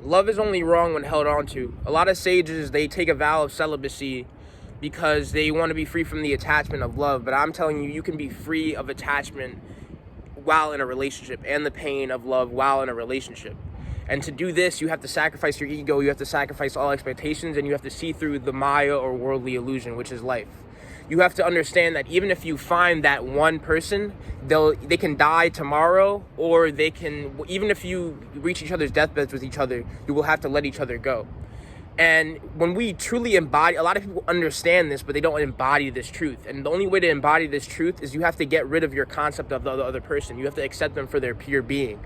Love is only wrong when held on to. A lot of sages, they take a vow of celibacy because they want to be free from the attachment of love. But I'm telling you, you can be free of attachment while in a relationship, and the pain of love while in a relationship. And to do this, you have to sacrifice your ego, you have to sacrifice all expectations, and you have to see through the Maya or worldly illusion, which is life. You have to understand that even if you find that one person, they can die tomorrow, or they can, even if you reach each other's deathbeds with each other, you will have to let each other go. And when we truly embody, a lot of people understand this, but they don't embody this truth. And the only way to embody this truth is you have to get rid of your concept of the other person. You have to accept them for their pure being.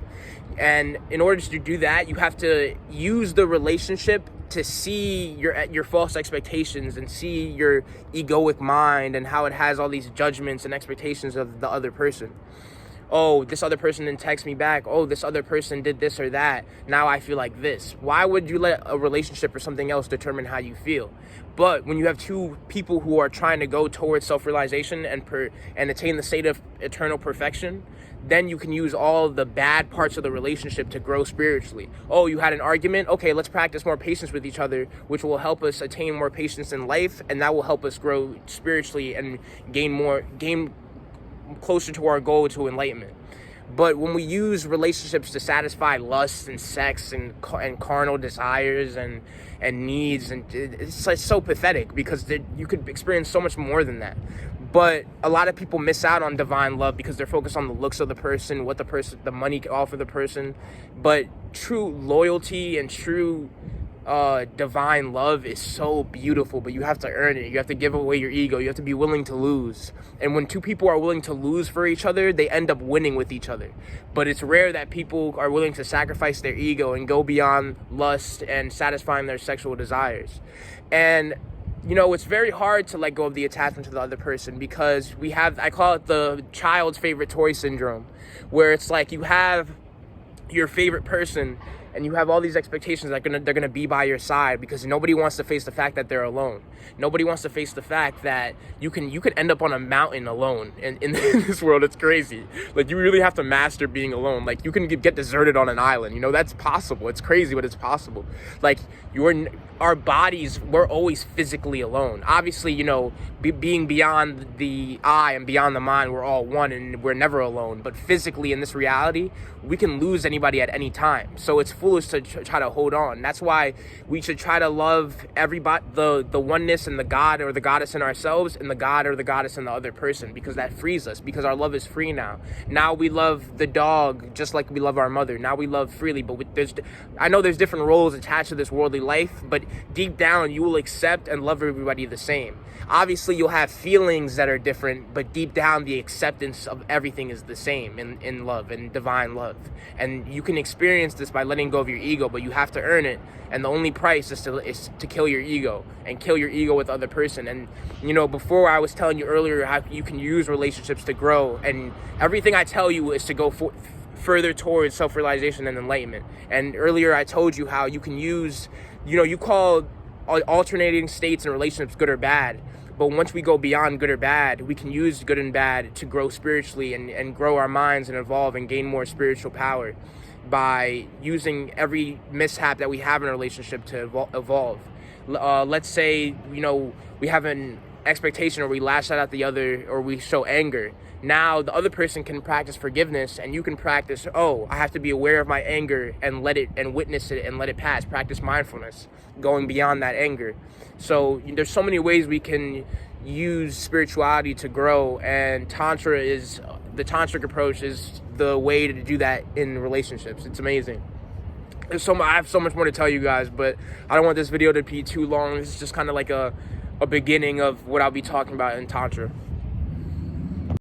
And in order to do that, you have to use the relationship to see your false expectations and see your egoic mind and how it has all these judgments and expectations of the other person. Oh, this other person didn't text me back. Oh, this other person did this or that. Now I feel like this. Why would you let a relationship or something else determine how you feel? But when you have two people who are trying to go towards self-realization and attain the state of eternal perfection, then you can use all the bad parts of the relationship to grow spiritually. Oh, you had an argument? Okay, let's practice more patience with each other, which will help us attain more patience in life, and that will help us grow spiritually and gain closer to our goal, to enlightenment. But when we use relationships to satisfy lust and sex and carnal desires and needs, and it's like so pathetic, because you could experience so much more than that. But a lot of people miss out on divine love because they're focused on the looks of the person, what the money can offer the person. But true loyalty and true divine love is so beautiful, but you have to earn it. You have to give away your ego. You have to be willing to lose. And when two people are willing to lose for each other, they end up winning with each other. But it's rare that people are willing to sacrifice their ego and go beyond lust and satisfying their sexual desires. And it's very hard to let go of the attachment to the other person, because I call it the child's favorite toy syndrome, where it's like you have your favorite person and you have all these expectations that they're gonna be by your side, because nobody wants to face the fact that they're alone. Nobody wants to face the fact that you could end up on a mountain alone in this world. It's crazy. Like, you really have to master being alone. Like, you can get deserted on an island. That's possible. It's crazy, but it's possible. Like, our bodies, we're always physically alone. Obviously, being beyond the eye and beyond the mind, we're all one and we're never alone. But physically, in this reality, we can lose anybody at any time. So it's foolish to try to hold on. That's why we should try to love everybody, the oneness and the God or the goddess in ourselves, and the God or the goddess in the other person, because that frees us, because our love is free now. Now we love the dog just like we love our mother. Now we love freely, but I know there's different roles attached to this worldly life, but deep down you will accept and love everybody the same. Obviously, you'll have feelings that are different, but deep down the acceptance of everything is the same in love and divine love. And you can experience this by letting go of your ego, but you have to earn it. And the only price is to kill your ego, and kill your ego with the other person. And before, I was telling you earlier how you can use relationships to grow, and everything I tell you is to go further towards self-realization and enlightenment. And earlier I told you how you can use, you call alternating states and relationships good or bad. But once we go beyond good or bad, we can use good and bad to grow spiritually and grow our minds and evolve and gain more spiritual power by using every mishap that we have in a relationship to evolve. Let's say, we have an expectation, or we lash out at the other, or we show anger. Now the other person can practice forgiveness, and you can practice, I have to be aware of my anger and let it, and witness it and let it pass. Practice mindfulness, going beyond that anger. So there's so many ways we can use spirituality to grow, and the Tantric approach is the way to do that in relationships. It's amazing. I have so much more to tell you guys, but I don't want this video to be too long. This is just kind of like a beginning of what I'll be talking about in Tantra.